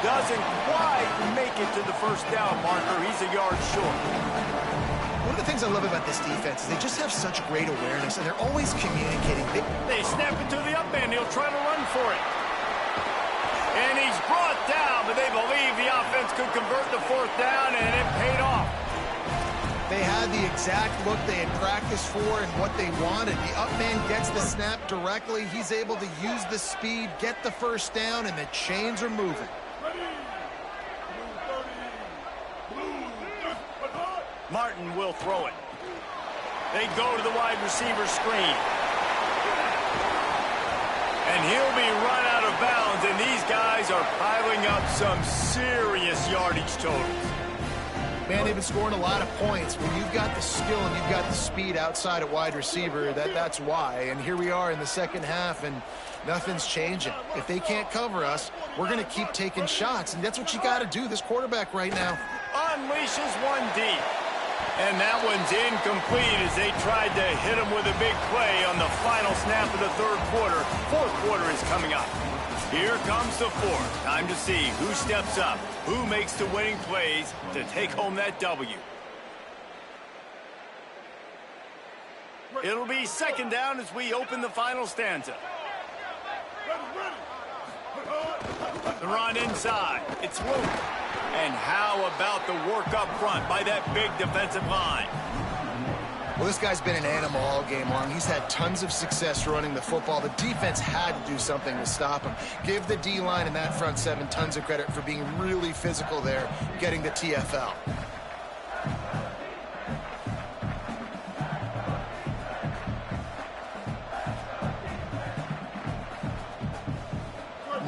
Doesn't quite make it to the first down marker. He's a yard short. One of the things I love about this defense is they just have such great awareness, and they're always communicating. They snap it to the up end. He'll try to run for it. And he's brought down, but they believe the offense could convert the fourth down, and it paid off. They had the exact look they had practiced for and what they wanted. The up man gets the snap directly. He's able to use the speed, get the first down, and the chains are moving. Martin will throw it. They go to the wide receiver screen. And he'll be run out of bounds, and these guys are piling up some serious yardage totals. Man, they've been scoring a lot of points. When you've got the skill and you've got the speed outside at wide receiver, that's why. And here we are in the second half, and nothing's changing. If they can't cover us, we're going to keep taking shots, and that's what you got to do, this quarterback right now. Unleashes one deep. And that one's incomplete as they tried to hit him with a big play on the final snap of the third quarter. Fourth quarter is coming up. Here comes the fourth. Time to see who steps up, who makes the winning plays to take home that W. It'll be second down as we open the final stanza. The run inside. It's Luke. And how about the work up front by that big defensive line? Well, this guy's been an animal all game long. He's had tons of success running the football. The defense had to do something to stop him. Give the D-line and that front seven tons of credit for being really physical there, getting the TFL.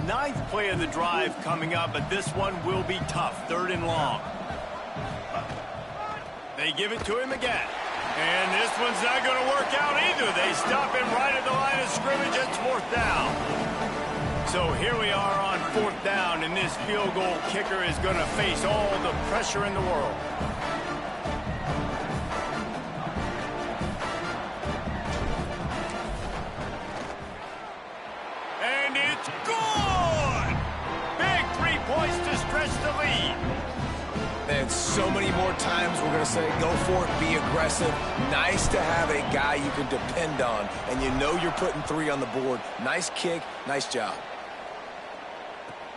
Ninth play of the drive coming up, but this one will be tough. Third and long. They give it to him again. And this one's not going to work out either. They stop him right at the line of scrimmage. It's fourth down. So here we are on fourth down, and this field goal kicker is going to face all the pressure in the world. And it's good! Big 3 points to stretch the lead. And so many more times we're going to say, go for it, be aggressive. Nice to have a guy you can depend on, and you know you're putting 3 on the board. Nice kick, nice job.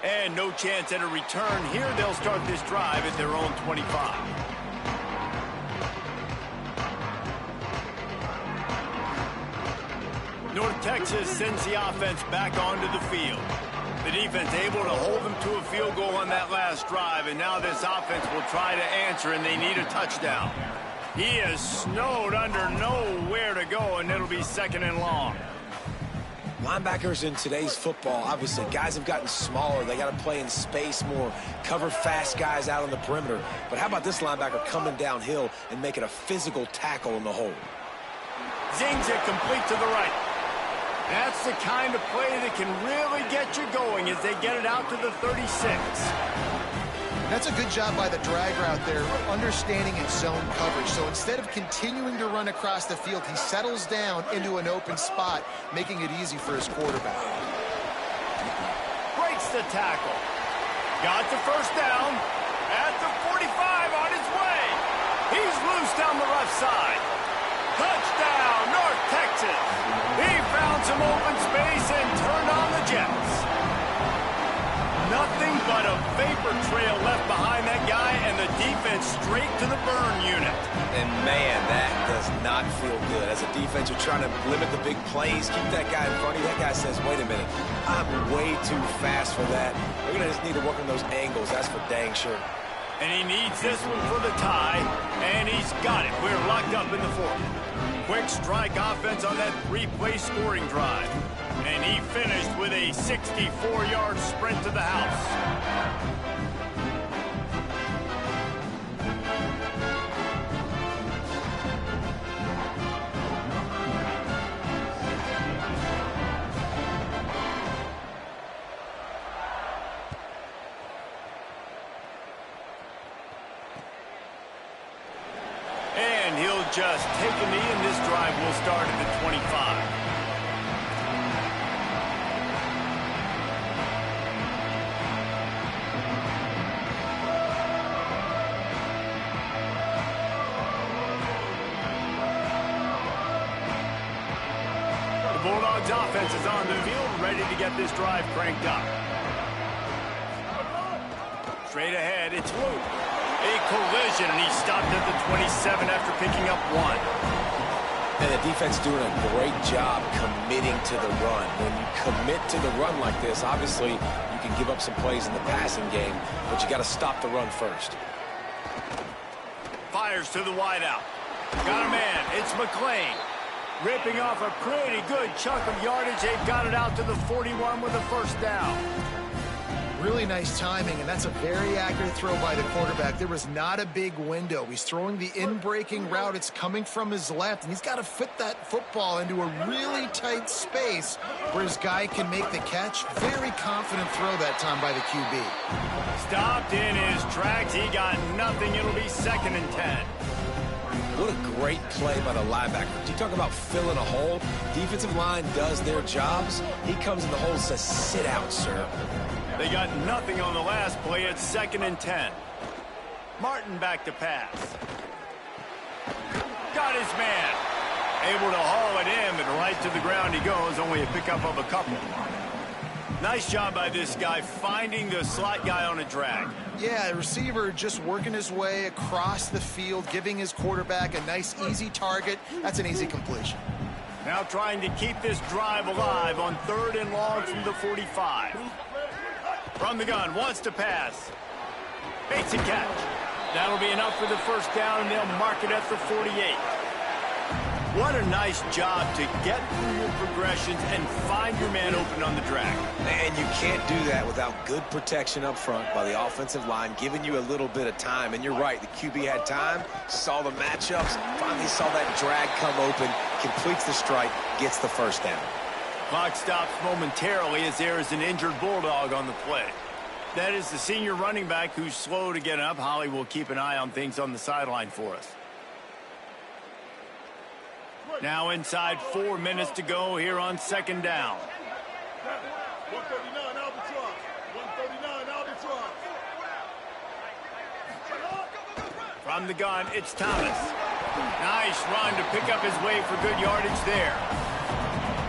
And no chance at a return here. They'll start this drive at their own 25. North Texas sends the offense back onto the field. The defense able to hold them to a field goal on that last drive, and now this offense will try to answer, and they need a touchdown. He is snowed under, nowhere to go, and it'll be second and long. Linebackers in today's football, obviously, guys have gotten smaller. They got to play in space more, cover fast guys out on the perimeter. But how about this linebacker coming downhill and making a physical tackle in the hole? Zings it complete to the right. That's the kind of play that can really get you going as they get it out to the 36. That's a good job by the drag route there, understanding its zone coverage. So instead of continuing to run across the field, he settles down into an open spot, making it easy for his quarterback. Breaks the tackle. Got the first down at the 45 on his way. He's loose down the left side. Touchdown, North Texas. He found some open space and turned on the Jets. Nothing but a vapor trail left behind that defense straight to the burn unit. And, man, that does not feel good. As a defense, you're trying to limit the big plays, keep that guy in front of you. That guy says, wait a minute, I'm way too fast for that. We're going to just need to work on those angles. That's for dang sure. And he needs this one for the tie, and he's got it. We're locked up in the fourth. Quick strike offense on that three-play scoring drive. And he finished with a 64-yard sprint to the house. And he'll just take a knee, and this drive will start at the 25. The Bulldogs offense is on the field, ready to get this drive cranked up. Straight ahead, it's Luke. A collision, and he stopped at the 27 after picking up one. And the defense doing a great job committing to the run. When you commit to the run like this, obviously you can give up some plays in the passing game, but you got to stop the run first. Fires to the wideout. Got a man. It's McClain. Ripping off a pretty good chunk of yardage. They've got it out to the 41 with a first down. Really nice timing, and that's a very accurate throw by the quarterback. There was not a big window. He's throwing the in-breaking route. It's coming from his left, and he's got to fit that football into a really tight space where his guy can make the catch. Very confident throw that time by the QB. Stopped in his tracks. He got nothing. It'll be 2nd and 10. What a great play by the linebacker. You talk about filling a hole. Defensive line does their jobs. He comes in the hole and says, sit out, sir. They got nothing on the last play. It's 2nd and 10. Martin back to pass. Got his man. Able to haul it in, but right to the ground he goes. Only a pickup of a couple. Nice job by this guy finding the slot guy on a drag. Yeah, the receiver just working his way across the field, giving his quarterback a nice, easy target. That's an easy completion. Now trying to keep this drive alive on 3rd and long from the 45. From the gun, wants to pass. Makes a catch. That'll be enough for the first down, and they'll mark it at the 48. What a nice job to get through your progressions and find your man open on the drag. And you can't do that without good protection up front by the offensive line, giving you a little bit of time. And you're right, the QB had time, saw the matchups, finally saw that drag come open, completes the strike, gets the first down. Clock stops momentarily as there is an injured Bulldog on the play. That is the senior running back who's slow to get up. Holly will keep an eye on things on the sideline for us. Now inside 4 minutes to go here on 2nd down. 139 Albatross. 139 Albatross. From the gun, it's Thomas. Nice run to pick up his way for good yardage there.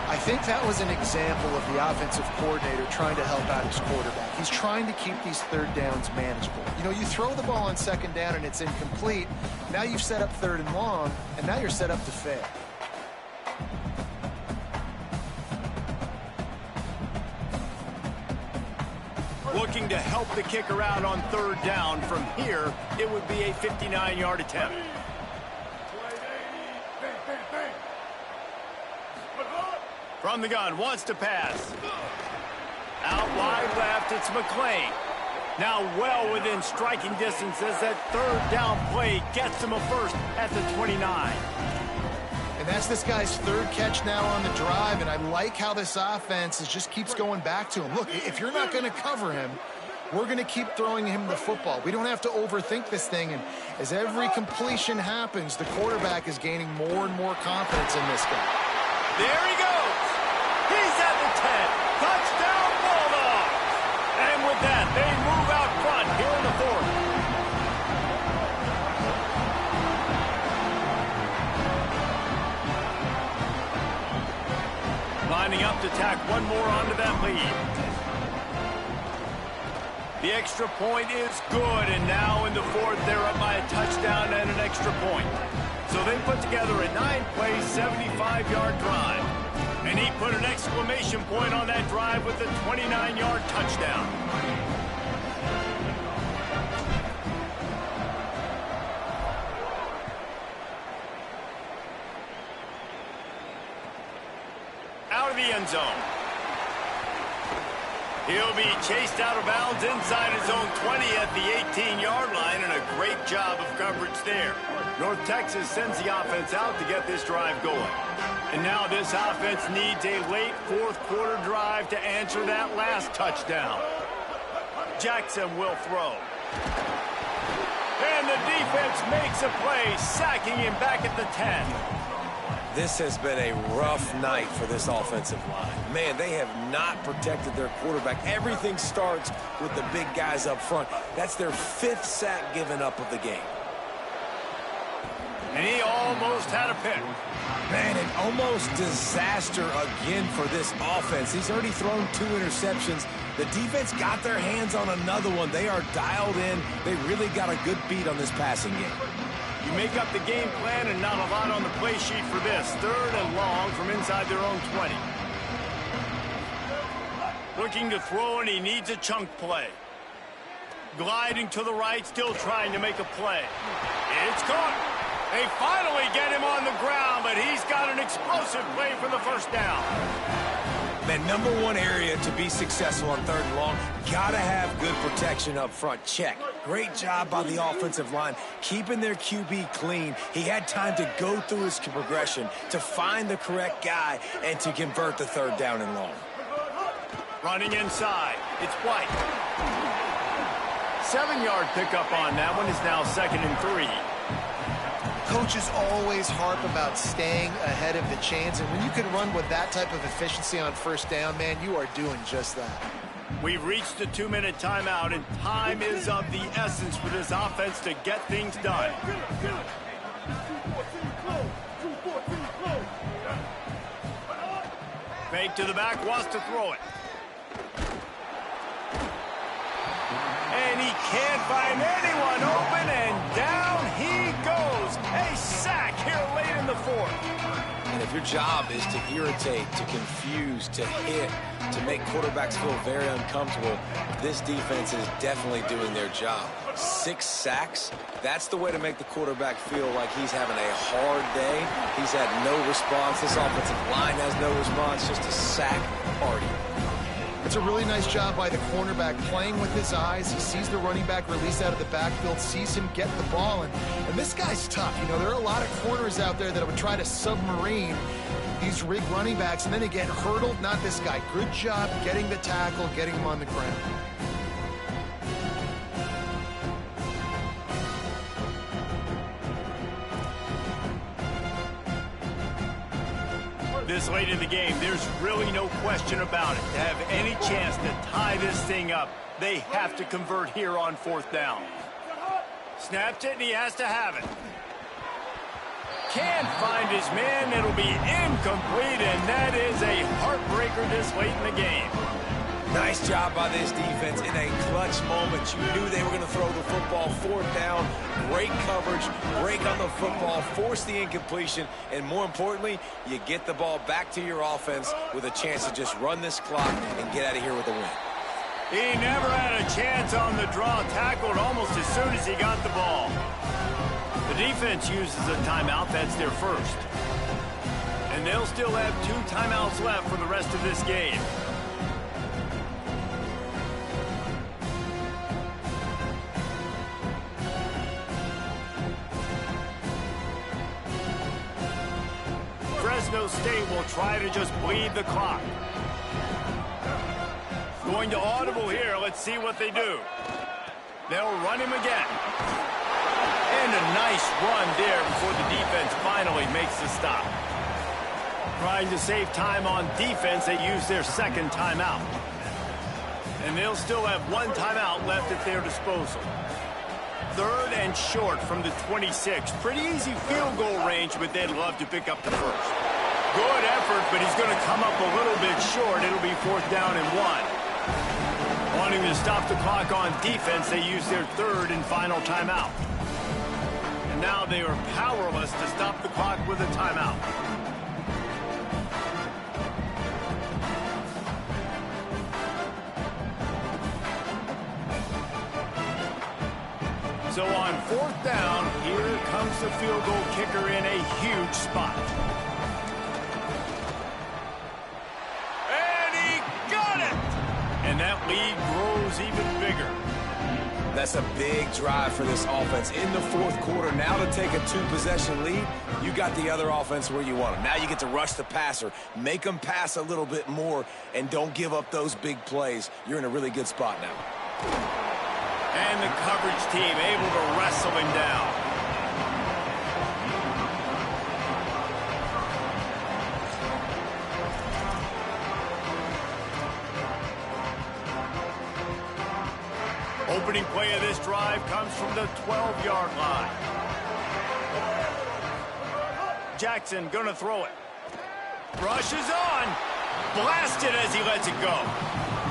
I think that was an example of the offensive coordinator trying to help out his quarterback. He's trying to keep these 3rd downs manageable. You know, you throw the ball on 2nd down and it's incomplete. Now you've set up 3rd and long, and now you're set up to fail. Looking to help the kicker out on 3rd down. From here, it would be a 59-yard attempt. From the gun, wants to pass. Out wide left, it's McClain. Now well within striking distance as that 3rd down play gets him a first at the 29. And that's this guy's 3rd catch now on the drive, and I like how this offense just keeps going back to him. Look, if you're not going to cover him, we're going to keep throwing him the football. We don't have to overthink this thing, and as every completion happens, the quarterback is gaining more and more confidence in this guy. There he goes. He's at the 10. Touchdown, Bulldogs. And with that, they move out front here in the 4th. Lining up to tack one more onto that lead. The extra point is good, and now in the fourth, they're up by a touchdown and an extra point. So they put together a 9-play, 75-yard drive. And he put an exclamation point on that drive with a 29-yard touchdown. Out of the end zone. He'll be chased out of bounds inside his own 20 at the 18-yard line, and a great job of coverage there. North Texas sends the offense out to get this drive going. And now this offense needs a late fourth-quarter drive to answer that last touchdown. Jackson will throw. And the defense makes a play, sacking him back at the 10. This has been a rough night for this offensive line. Man, they have not protected their quarterback. Everything starts with the big guys up front. That's their 5th sack given up of the game. And he almost had a pick. Man, an almost disaster again for this offense. He's already thrown 2 interceptions. The defense got their hands on another one. They are dialed in. They really got a good beat on this passing game. You make up the game plan and not a lot on the play sheet for this. 3rd and long from inside their own 20. Looking to throw, and he needs a chunk play. Gliding to the right, still trying to make a play. It's caught. They finally get him on the ground, but he's got an explosive play for the first down. Man, #1 area to be successful on 3rd and long, gotta have good protection up front. Check. Great job by the offensive line, keeping their QB clean. He had time to go through his progression, to find the correct guy, and to convert the 3rd down and long. Running inside. It's White. 7-yard pickup on that one. Is now 2nd and 3. Coaches always harp about staying ahead of the chains, and when you can run with that type of efficiency on 1st down, man, you are doing just that. We've reached the 2-minute timeout, and time is of the essence for this offense to get things done. Fake to the back, wants to throw it. And he can't find anyone open, and down he goes. A sack here late in the 4th. And if your job is to irritate, to confuse, to hit, to make quarterbacks feel very uncomfortable, this defense is definitely doing their job. 6 sacks, that's the way to make the quarterback feel like he's having a hard day. He's had no response. This offensive line has no response, just a sack party. It's a really nice job by the cornerback playing with his eyes. He sees the running back release out of the backfield, sees him get the ball, and this guy's tough. You know, there are a lot of corners out there that would try to submarine these rig running backs, and then again, hurdled. Not this guy. Good job getting the tackle, getting him on the ground. This late in the game, there's really no question about it. To have any chance to tie this thing up, they have to convert here on 4th down. Snapped it, and he has to have it. Can't find his man. It'll be incomplete, and that is a heartbreaker this late in the game. Nice job by this defense in a clutch moment. You knew they were going to throw the football. 4th down, great coverage, break on the football, force the incompletion, and more importantly, you get the ball back to your offense with a chance to just run this clock and get out of here with a win. He never had a chance on the draw, tackled almost as soon as he got the ball. The defense uses a timeout. That's their 1st. And they'll still have 2 timeouts left for the rest of this game. Fresno State will try to just bleed the clock. Going to audible here. Let's see what they do. They'll run him again. And a nice run there before the defense finally makes the stop. Trying to save time on defense, they use their 2nd timeout. And they'll still have 1 timeout left at their disposal. 3rd and short from the 26. Pretty easy field goal range, but they'd love to pick up the 1st. Good effort, but he's going to come up a little bit short. It'll be 4th down and 1. On wanting to stop the clock on defense, they use their third and final timeout. And now they are powerless to stop the clock with a timeout. So on fourth down, here comes the field goal kicker in a huge spot. And he got it! And that lead grows even bigger. That's a big drive for this offense in the fourth quarter. Now to take a two-possession lead, you got the other offense where you want them. Now you get to rush the passer, make them pass a little bit more, and don't give up those big plays. You're in a really good spot now. And the coverage team able to wrestle him down. Opening play of this drive comes from the 12-yard line. Jackson gonna throw it. Rushes on. Blasted as he lets it go.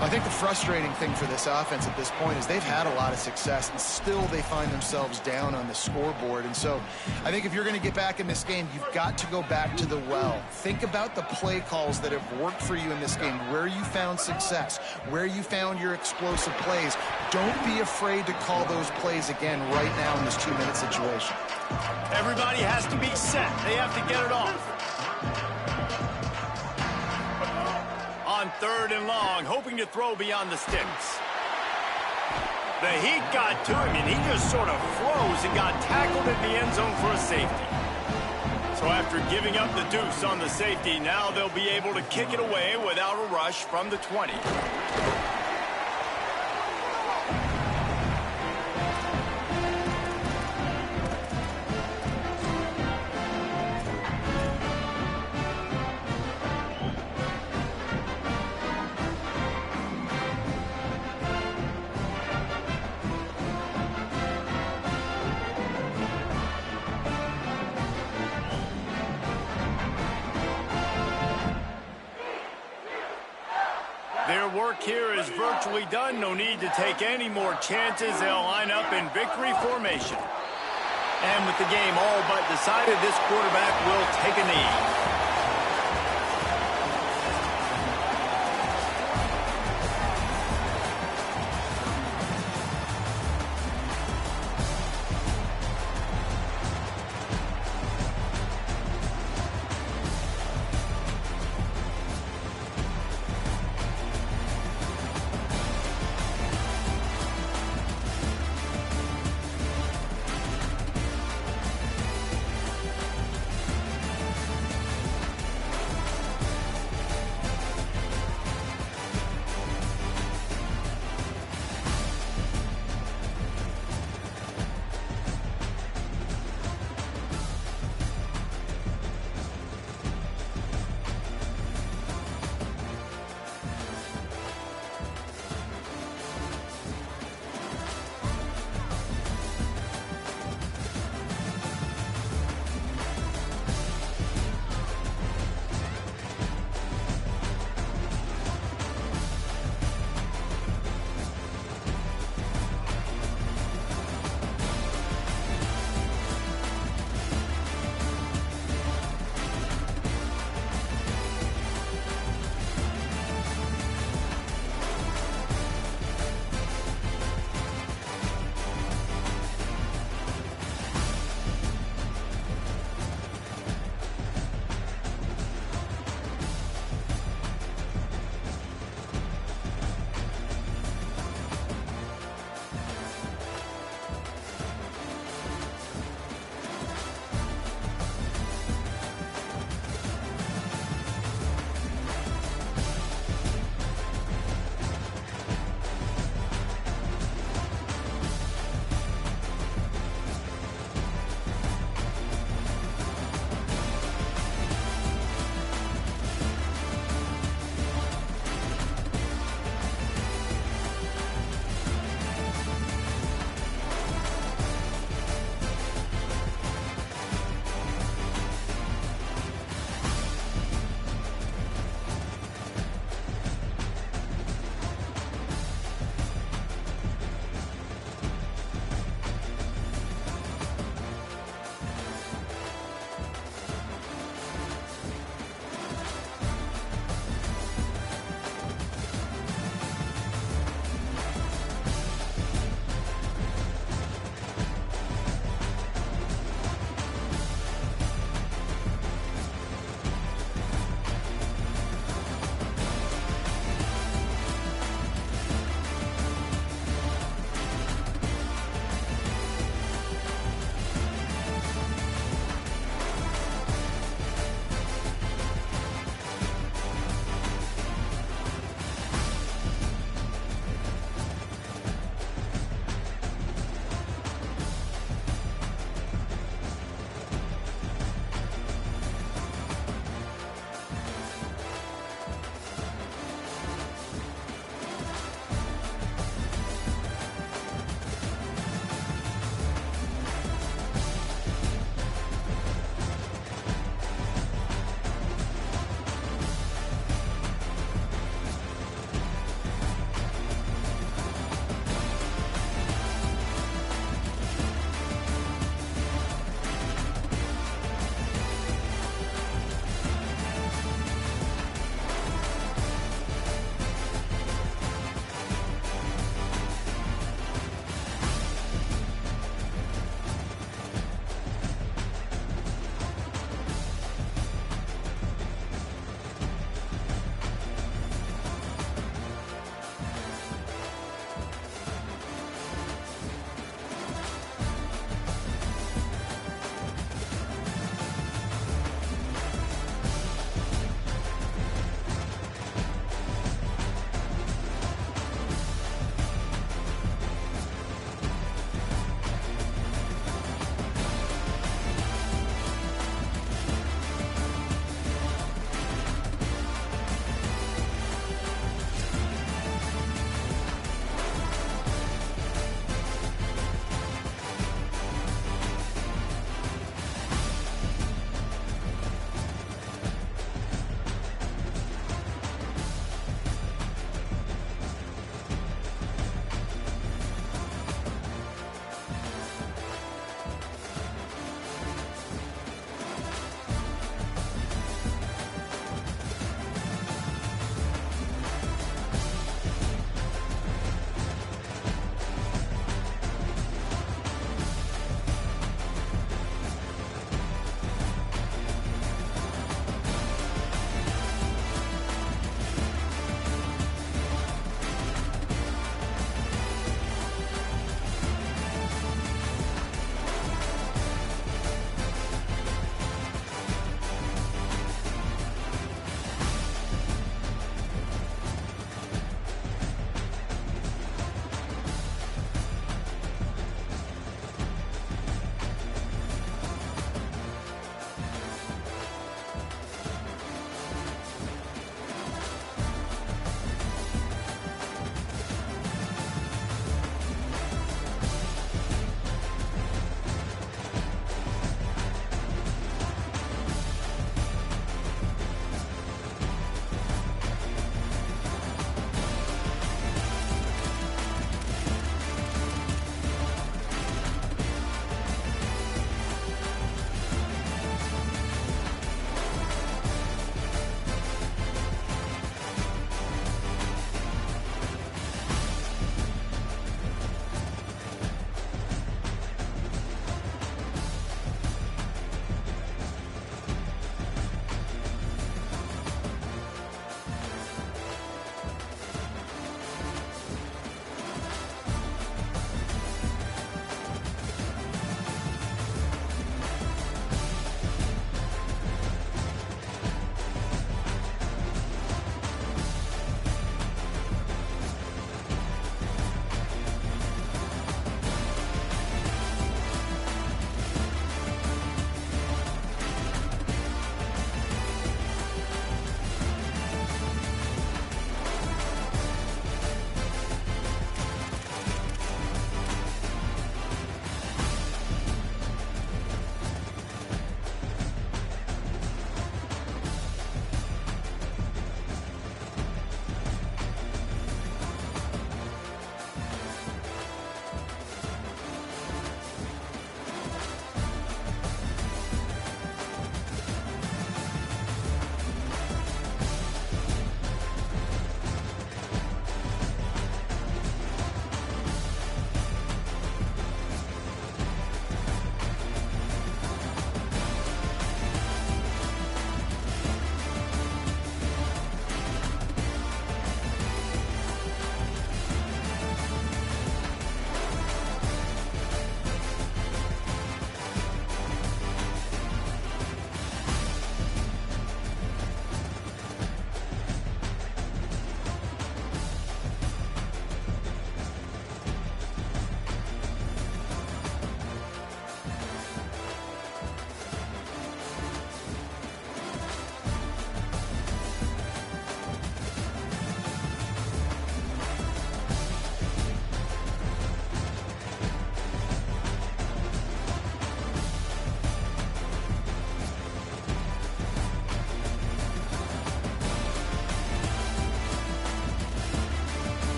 I think the frustrating thing for this offense at this point is they've had a lot of success, and still they find themselves down on the scoreboard. And so I think if you're going to get back in this game, you've got to go back to the well. Think about the play calls that have worked for you in this game, where you found success, where you found your explosive plays. Don't be afraid to call those plays again right now in this 2-minute situation. Everybody has to be set. They have to get it off. On third and long, hoping to throw beyond the sticks. The heat got to him, and he just sort of froze and got tackled in the end zone for a safety. So after giving up the deuce on the safety, now they'll be able to kick it away without a rush from the 20. Their work here is virtually done. No need to take any more chances. They'll line up in victory formation. And with the game all but decided, this quarterback will take a knee.